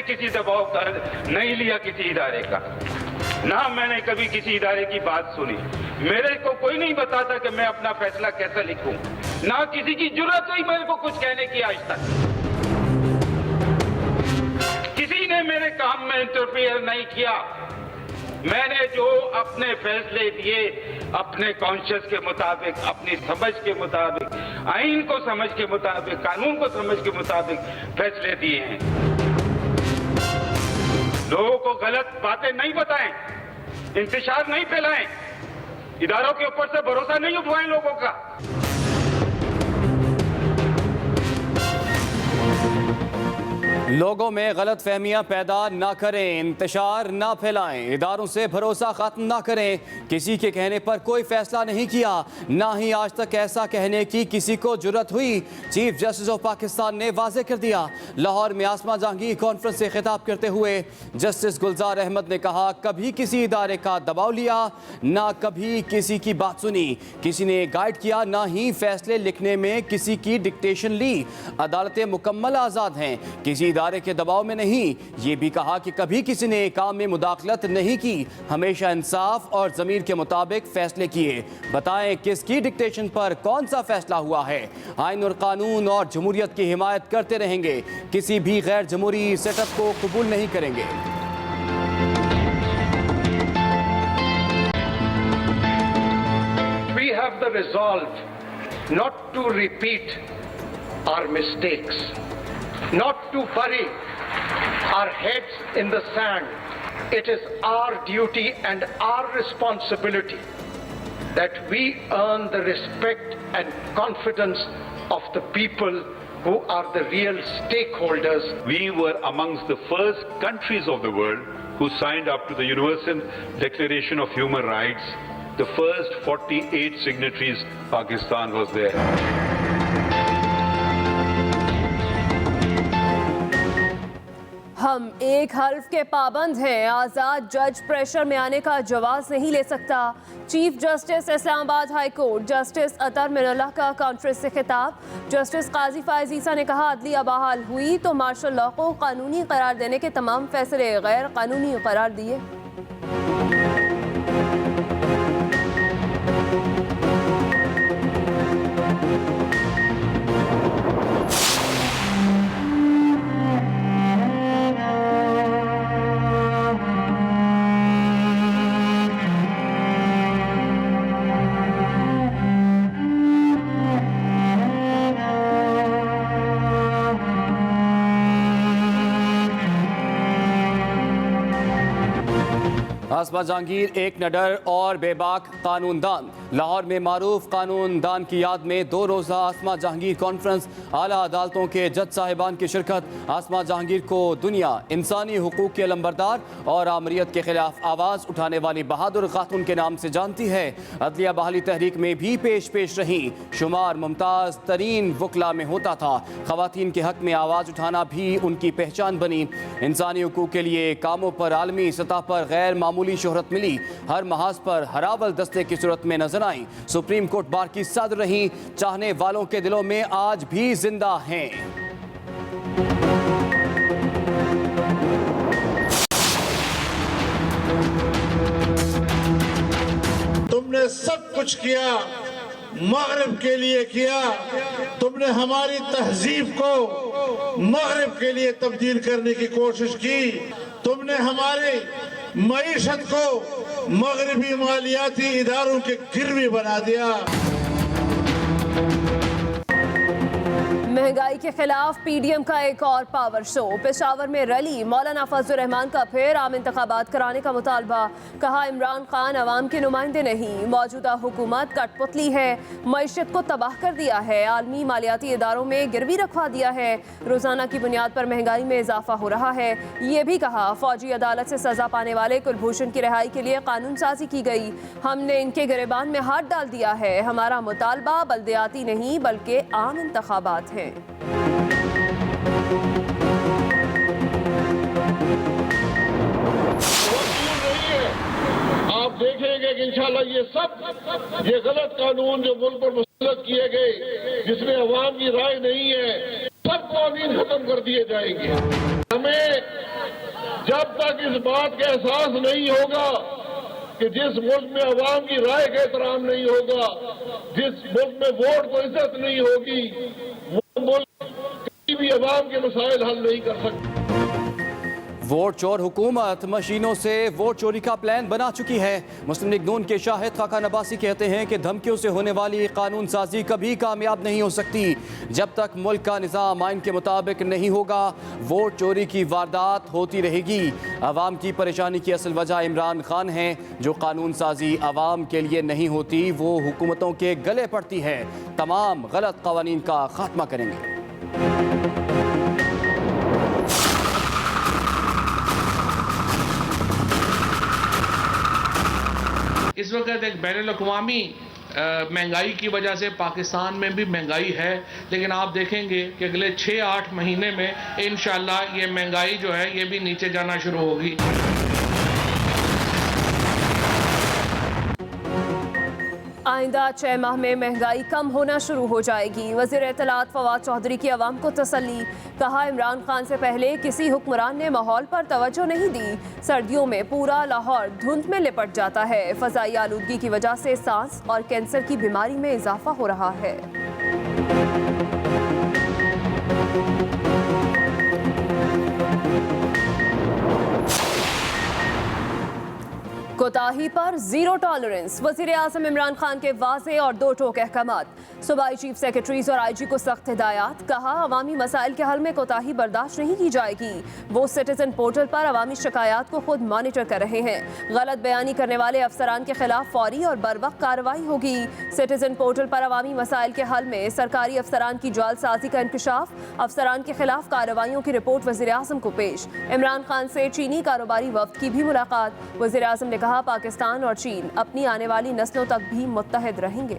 किसी दबाव का नहीं लिया किसी इदारे का, ना मैंने कभी किसी इदारे की बात सुनी। मेरे को कोई नहीं बताता कि मैं अपना फैसला कैसा लिखूं, ना किसी की जरूरत हुई मेरे को कुछ कहने की आज तक। किसी ने मेरे काम में इंटरफेयर नहीं किया। मैंने जो अपने फैसले दिए अपने कॉन्शियस के मुताबिक, अपनी समझ के मुताबिक, आईन को समझ के मुताबिक, कानून को समझ के मुताबिक फैसले दिए हैं। लोगों को गलत बातें नहीं बताएं, इंतशार नहीं फैलाएं, इदारों के ऊपर से भरोसा नहीं उठवाएं लोगों का। लोगों में गलत फहमियाँ पैदा ना करें, इंतशार ना फैलाएं, इदारों से भरोसा खत्म ना करें। किसी के कहने पर कोई फैसला नहीं किया, ना ही आज तक ऐसा कहने की किसी को जुर्रत हुई। चीफ जस्टिस ऑफ पाकिस्तान ने वाजे कर दिया। लाहौर में आसमा जहांगीर कॉन्फ्रेंस से खिताब करते हुए जस्टिस गुलजार अहमद ने कहा, कभी किसी इदारे का दबाव लिया, ना कभी किसी की बात सुनी, किसी ने गाइड किया, ना ही फैसले लिखने में किसी की डिक्टेशन ली। अदालतें मुकम्मल आज़ाद हैं, किसी इदारे के दबाव में नहीं। ये भी कहा कि कभी किसी ने काम में मुदाखलत नहीं की, हमेशा इंसाफ और ज़मीर के मुताबिक फैसले किए। बताएं किसकी डिक्टेशन पर कौन सा फैसला हुआ है। आइन और कानून और जमहूरियत की हिमायत करते रहेंगे, किसी भी गैर जमहूरी सेटअप को कबूल नहीं करेंगे। We have the resolve not to repeat our mistakes, not to bury our heads in the sand. It is our duty and our responsibility that we earn the respect and confidence of the people who are the real stakeholders. We were amongst the first countries of the world who signed up to the Universal Declaration of Human Rights. The first 48 signatories, Pakistan was there. हम एक हर्फ के पाबंद हैं, आज़ाद जज pressure में आने का जवाब नहीं ले सकता। Chief justice Islamabad high court justice Athar Minallah का कॉन्फ्रेंस से खिताब। जस्टिस काजी फायज ईसा ने कहा, अदलिया बहाल हुई तो मार्शल लॉ को कानूनी करार देने के तमाम फैसले गैर कानूनी करार दिए। आसमा जहांगीर एक निडर और बेबाक कानूनदान। लाहौर में मारूफ कानूनदान की याद में 2 रोज़ा आसमा जहांगीर कॉन्फ्रेंस, आला अदालतों के जज साहिबान की शिरकत। आसमा जहांगीर को दुनिया इंसानी हुकूक के लंबरदार और आमरीत के खिलाफ आवाज़ उठाने वाली बहादुर खातून के नाम से जानती है। अदलिया बहाली तहरीक में भी पेश रही, शुमार मुमताज़ तरीन वकला में होता था। ख़वातीन के हक़ में आवाज़ उठाना भी उनकी पहचान बनी। इंसानी हुकूक के लिए कामों पर आलमी सतह पर गैर मामूली शोहरत मिली। हर महाज पर हरावल दस्ते की सूरत में नजर आई। सुप्रीम कोर्ट बार की सदर रही, चाहने वालों के दिलों में आज भी जिंदा हैं। तुमने सब कुछ किया, मगरिब के लिए किया। तुमने हमारी तहजीब को मगरिब के लिए तब्दील करने की कोशिश की। तुमने हमारी मईशत को मगरबी मालियाती इदारों के गिरवी बना दिया। महंगाई के खिलाफ पीडीएम का एक और पावर शो। पेशावर में रैली, मौलाना फजल रहमान का फिर आम इंतखाबात कराने का मुतालबा। कहा, इमरान खान अवाम के नुमाइंदे नहीं, मौजूदा हुकूमत कठपुतली है, मईशत को तबाह कर दिया है, आलमी मालियाती इदारों में गिरवी रखवा दिया है, रोजाना की बुनियाद पर महंगाई में इजाफा हो रहा है। ये भी कहा, फौजी अदालत से सजा पाने वाले कुलभूषण की रिहाई के लिए कानून साजी की गई, हमने इनके गिरेबान में हाथ डाल दिया है। हमारा मुतालबा बल्दियाती नहीं बल्कि आम इंतखाबात हैं। आप देखेंगे कि इंशाल्लाह ये गलत कानून जो मुल्क पर मुसल्लत किए गए, जिसमें अवाम की राय नहीं है, सब कानून खत्म कर दिए जाएंगे। हमें जब तक इस बात का एहसास नहीं होगा कि जिस मुल्क में अवाम की राय का एहतराम नहीं होगा, जिस मुल्क में वोट को इज्जत नहीं होगी, वो मुल्क कभी भी अवाम के मसाइल हल नहीं कर सकता। वोट चोर हुकूमत मशीनों से वोट चोरी का प्लान बना चुकी है। मुस्लिम लीग नून के शाहिद खाका नबासी कहते हैं कि धमकियों से होने वाली कानून साजी कभी कामयाब नहीं हो सकती। जब तक मुल्क का निज़ाम आइन के मुताबिक नहीं होगा, वोट चोरी की वारदात होती रहेगी। अवाम की परेशानी की असल वजह इमरान खान है। जो कानून साजी अवाम के लिए नहीं होती, वो हुकूमतों के गले पड़ती है। तमाम गलत कवानीन का खात्मा करेंगे। इस वक्त एक बैनुल-अक़वामी महंगाई की वजह से पाकिस्तान में भी महंगाई है, लेकिन आप देखेंगे कि अगले 6-8 महीने में इंशाअल्लाह ये महंगाई जो है ये भी नीचे जाना शुरू होगी। आइंदा 6 माह में महंगाई कम होना शुरू हो जाएगी। वज़ीर इत्तलात फवाद चौधरी की अवाम को तसल्ली। कहा, इमरान खान से पहले किसी हुक्मरान ने माहौल पर तवज्जो नहीं दी। सर्दियों में पूरा लाहौर धुंध में लिपट जाता है। फ़ज़ाई आलूदगी की वजह से सांस और कैंसर की बीमारी में इजाफा हो रहा है। कोताही पर जीरो टॉलरेंस। वज़ीर आज़म इमरान खान के वाज़े और दो टोक अहकामात। सूबाई चीफ सेक्रेटरीज और IG को सख्त हिदायत। कहा, अवामी मसाइल के हल में कोताही बर्दाश्त नहीं की जाएगी। वो सिटीजन पोर्टल पर अवामी शिकायत को खुद मॉनिटर कर रहे हैं। गलत बयानी करने वाले अफसरान के खिलाफ फौरी और बरवक्त कार्रवाई होगी। सिटीजन पोर्टल पर अवामी मसाइल के हल में सरकारी अफसरान की जालसाजी का इंकशाफ। अफसरान के खिलाफ कार्रवाइयों की रिपोर्ट वज़ीर आज़म को पेश। इमरान खान से चीनी कारोबारी वफ्द की भी मुलाकात। वज़ीर आज़म ने कहा, पाकिस्तान और चीन अपनी आने वाली नस्लों तक भी मुत्तहिद रहेंगे।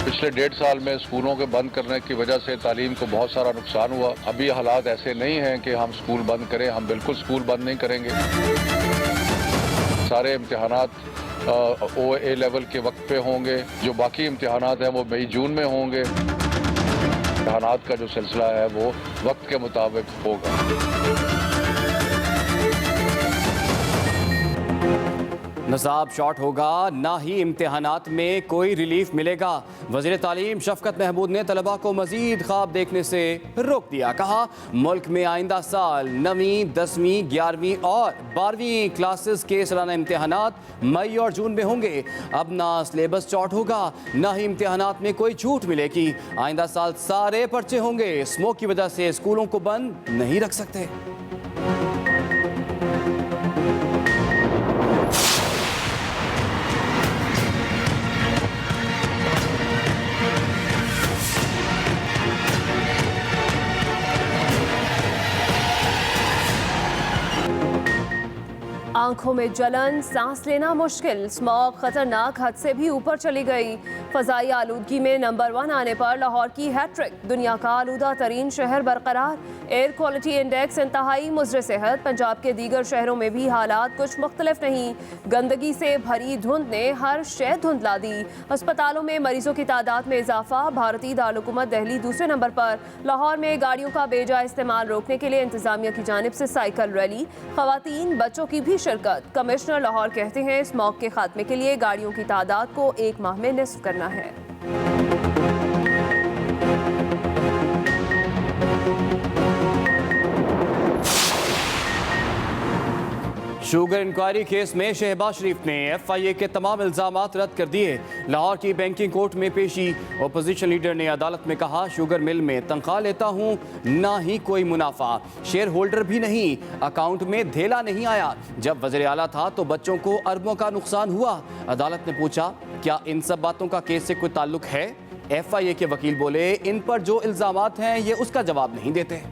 पिछले 1.5 साल में स्कूलों के बंद करने की वजह से तालीम को बहुत सारा नुकसान हुआ। अभी हालात ऐसे नहीं हैं कि हम स्कूल बंद करें। हम बिल्कुल स्कूल बंद नहीं करेंगे। सारे इम्तिहानात OA लेवल के वक्त पे होंगे। जो बाकी इम्तिहानात हैं वो मई जून में होंगे। इम्तिहानात का जो सिलसिला है वो वक्त के मुताबिक होगा। निसाब शॉर्ट होगा, ना ही इम्तिहानात में कोई रिलीफ मिलेगा। वज़ीर तालीम शफकत महमूद ने तलबा को मजीद ख्वाब देखने से रोक दिया। कहा, मुल्क में आइंदा साल 9वीं, 10वीं, 11वीं और 12वीं क्लासेस के सालाना इम्तिहानात मई और जून में होंगे। अब ना सिलेबस शॉर्ट होगा, ना ही इम्तिहानात में कोई छूट मिलेगी। आइंदा साल सारे पर्चे होंगे। स्मोक की वजह से स्कूलों को बंद नहीं रख सकते। आंखों में जलन, सांस लेना मुश्किल। स्मॉग खतरनाक हद से भी ऊपर चली गई। फ़ज़ाई आलूदगी में नंबर 1 आने पर लाहौर की हैट्रिक। दुनिया का आलूदा तरीन शहर बरकरार। एयर क्वालिटी इंडेक्स इंतहाई मुज़र सेहत। पंजाब के दीगर शहरों में भी हालात कुछ मुख्तलिफ नहीं। गंदगी से भरी धुंध ने हर शय धुंधला दी। अस्पतालों में मरीजों की तादाद में इजाफा। भारतीय दारुल-हुकूमत दिल्ली दूसरे नंबर पर। लाहौर में गाड़ियों का बेजा इस्तेमाल रोकने के लिए इंतजामिया की जानिब से साइकिल रैली। खवातीन बच्चों की भी शिरकत। कमिश्नर लाहौर कहते हैं, स्मॉग के खात्मे के लिए गाड़ियों की तादाद को 1 माह में निस्फ करना है। शुगर इंक्वायरी केस में शहबाज शरीफ ने FIA के तमाम इल्जामात रद्द कर दिए। लाहौर की बैंकिंग कोर्ट में पेशी। अपोजिशन लीडर ने अदालत में कहा, शुगर मिल में तनख्वाह लेता हूँ, ना ही कोई मुनाफा, शेयर होल्डर भी नहीं, अकाउंट में धेला नहीं आया। जब वज़ीर आला था तो बच्चों को अरबों का नुकसान हुआ। अदालत ने पूछा, क्या इन सब बातों का केस से कोई ताल्लुक है? FIA के वकील बोले, इन पर जो इल्जामात हैं ये उसका जवाब नहीं देते।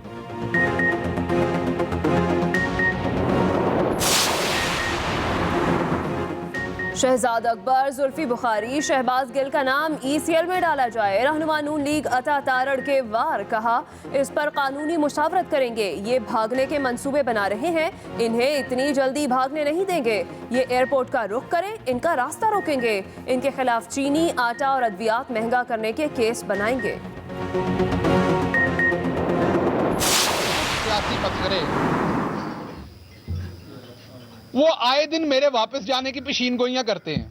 शहजाद अकबर, जुल्फी बुखारी, शहबाज गिल का नाम ECL में डाला जाए। रहनुमा नून लीग अता तारड़ के वार, कहा इस पर कानूनी मुशावरत करेंगे। ये भागने के मंसूबे बना रहे हैं, इन्हें इतनी जल्दी भागने नहीं देंगे। ये एयरपोर्ट का रुख करें, इनका रास्ता रोकेंगे। इनके खिलाफ चीनी, आटा और अद्वियात महंगा करने के केस बनाएंगे। सियासी मसखरे वो आए दिन मेरे वापस जाने की पेशीन गोइयां करते हैं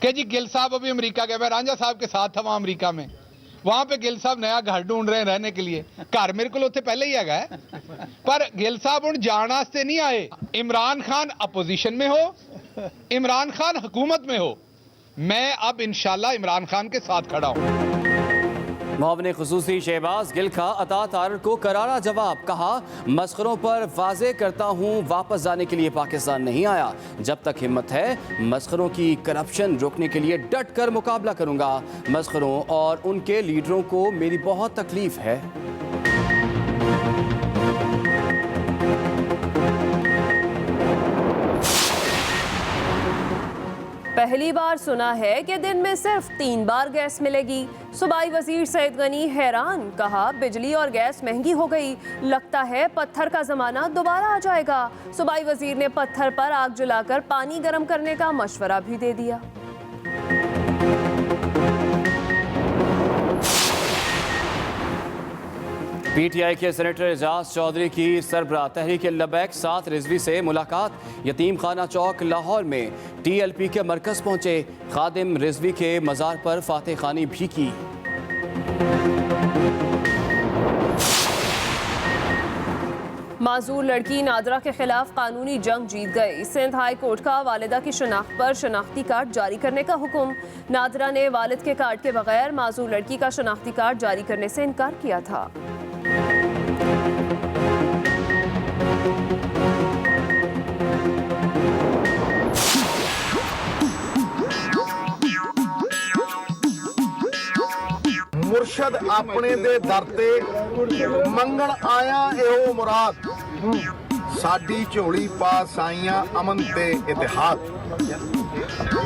कि जी गिल साहब अभी अमेरिका गए। मैं रांझा साहब के साथ था वहां अमेरिका में। वहां पे गिल साहब नया घर ढूंढ रहे हैं रहने के लिए। घर मेरे को उत्थे पहले ही है, पर गिल साहब हुण जाण वास्ते नहीं आए। इमरान खान अपोजिशन में हो, इमरान खान हुकूमत में हो, मैं अब इंशाल्लाह इमरान खान के साथ खड़ा हूं। मुआविन खुसूसी शहबाज गिल का अता तारड़ को करारा जवाब, कहा मस्खरों पर वाज़े करता हूँ वापस जाने के लिए पाकिस्तान नहीं आया। जब तक हिम्मत है मस्खरों की करप्शन रोकने के लिए डट कर मुकाबला करूँगा। मस्खरों और उनके लीडरों को मेरी बहुत तकलीफ है। पहली बार सुना है कि दिन में सिर्फ 3 बार गैस मिलेगी। सूबाई वजीर सईद गनी हैरान, कहा बिजली और गैस महंगी हो गई, लगता है पत्थर का जमाना दोबारा आ जाएगा। सूबाई वजीर ने पत्थर पर आग जलाकर पानी गर्म करने का मशवरा भी दे दिया। PTI के सेनेटर एजाज चौधरी की सरबराह तहरीक लबैक 7 रिजवी से मुलाकात। यतीम खाना चौक लाहौर में TLP के मरकज पहुंचे। खादिम रिजवी के मज़ार पर फातह खानी भी की। माजूर लड़की नादरा के खिलाफ कानूनी जंग जीत गई। सिंध हाई कोर्ट का वालिदा की शनाख्त पर शनाख्ती कार्ड जारी करने का हुक्म। नादरा ने वालिद के कार्ड के बगैर माजूर लड़की का शनाख्ती कार्ड जारी करने से इनकार किया था। मुर्शद अपने दे दर ते मंगण आया एहो मुराद, साडी झोली पा साइयां अमन ते इतिहाद।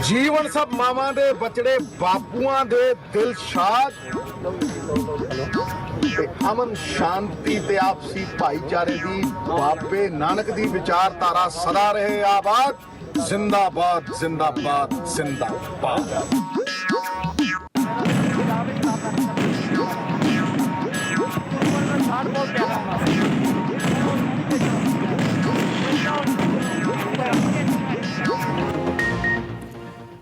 जीवन सब मावां दे बचड़े बापूआं दे दिल शाद, ते अमन शांति ते आपसी भाईचारे दी बाबे नानक दी विचारधारा सदा रहे आबाद। जिंदाबाद जिंदाबाद जिंदाबाद।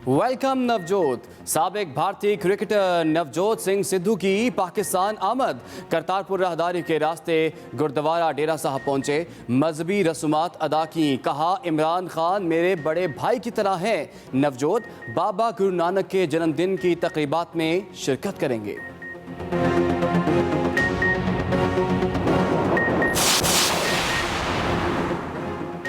वेलकम नवजोत। साबिक भारतीय क्रिकेटर नवजोत सिंह सिद्धू की पाकिस्तान आमद। करतारपुर राहदारी के रास्ते गुरुद्वारा डेरा साहब पहुंचे, मजहबी रसूमात अदा की। कहा इमरान खान मेरे बड़े भाई की तरह हैं। नवजोत बाबा गुरु नानक के जन्मदिन की तकरीबात में शिरकत करेंगे।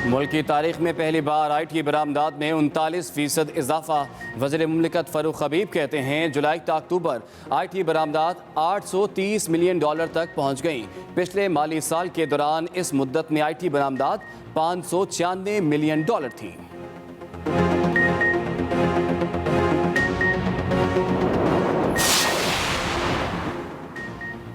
मुल्क की तारीख में पहली बार IT बरामदात में 39% इजाफा। वज़ीर मुमलिकत फ़रूख हबीब कहते हैं जुलाई से अक्टूबर IT बरामदात $830 मिलियन तक पहुँच गईं। पिछले माली साल के दौरान इस मुद्दत में IT बरामदात $596 मिलियन थी।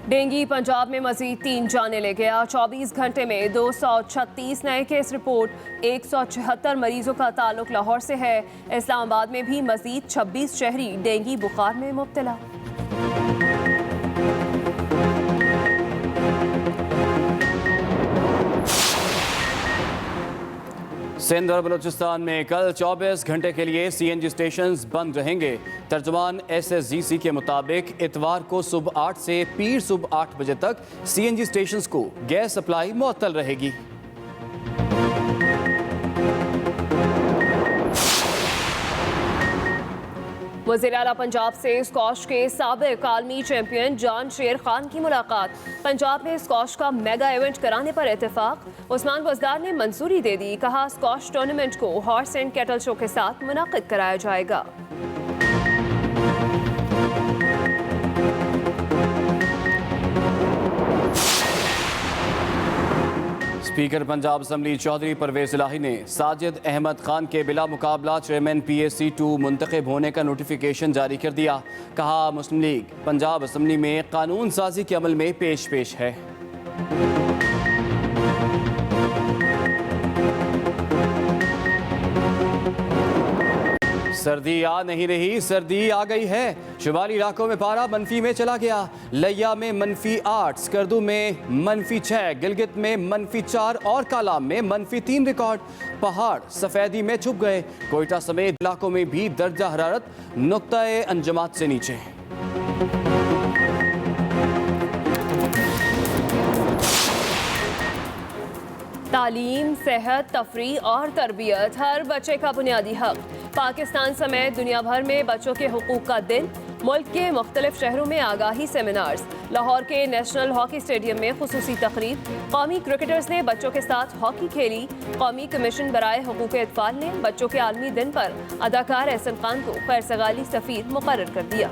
डेंगू पंजाब में मजीद 3 जाने ले गया। 24 घंटे में 236 नए केस रिपोर्ट। 176 मरीजों का ताल्लुक लाहौर से है। इस्लामाबाद में भी मजीद 26 शहरी डेंगू बुखार में मुब्तला। सिंध और बलूचिस्तान में कल 24 घंटे के लिए CNG स्टेशंस बंद रहेंगे। तर्जुमान SSGC के मुताबिक इतवार को सुबह 8 से पीर सुबह 8 बजे तक CNG स्टेशंस को गैस सप्लाई मुअत्तल रहेगी। वज़ीर आला पंजाब से स्कॉश के साबिक आलमी चैंपियन जान शेर खान की मुलाकात। पंजाब में स्कॉश का मेगा इवेंट कराने पर इत्तेफाक। उस्मान बज़दार ने मंजूरी दे दी। कहा स्कॉश टूर्नामेंट को हॉर्स एंड कैटल शो के साथ मुनाकिद कराया जाएगा। स्पीकर पंजाब असम्बली चौधरी परवेज इलाही ने साजिद अहमद खान के बिला मुकाबला चेयरमैन PAC 2 मुंतखब होने का नोटिफिकेशन जारी कर दिया। कहा मुस्लिम लीग पंजाब असम्बली में कानून साजी के अमल में पेश है। सर्दी आ नहीं रही, सर्दी आ गई है। शुमाली इलाकों में पारा मनफी में चला गया। लिया में -8, स्कर्दू में -6, गिलगित में -4 और कालाम में -3 रिकॉर्ड। पहाड़ सफेदी में छुप गए। कोयटा समेत इलाकों में भी दर्जा हरारत नुक्ता-ए अंजमात से नीचे। तालीम, सेहत, तफरी और तरबियत हर बच्चे का बुनियादी हक। पाकिस्तान समेत दुनिया भर में बच्चों के हुकूक का दिन। मुल्क के मुख्तलिफ शहरों में आगाही सेमिनार्स। लाहौर के नेशनल हॉकी स्टेडियम में खुसूसी तकरीब। कौमी क्रिकेटर्स ने बच्चों के साथ हॉकी खेली। कौमी कमीशन बराए हुकूक अतफाल ने बच्चों के आलमी दिन पर अदाकार एहसन खान को खैर सगाली सफीर मुकर्रर कर दिया।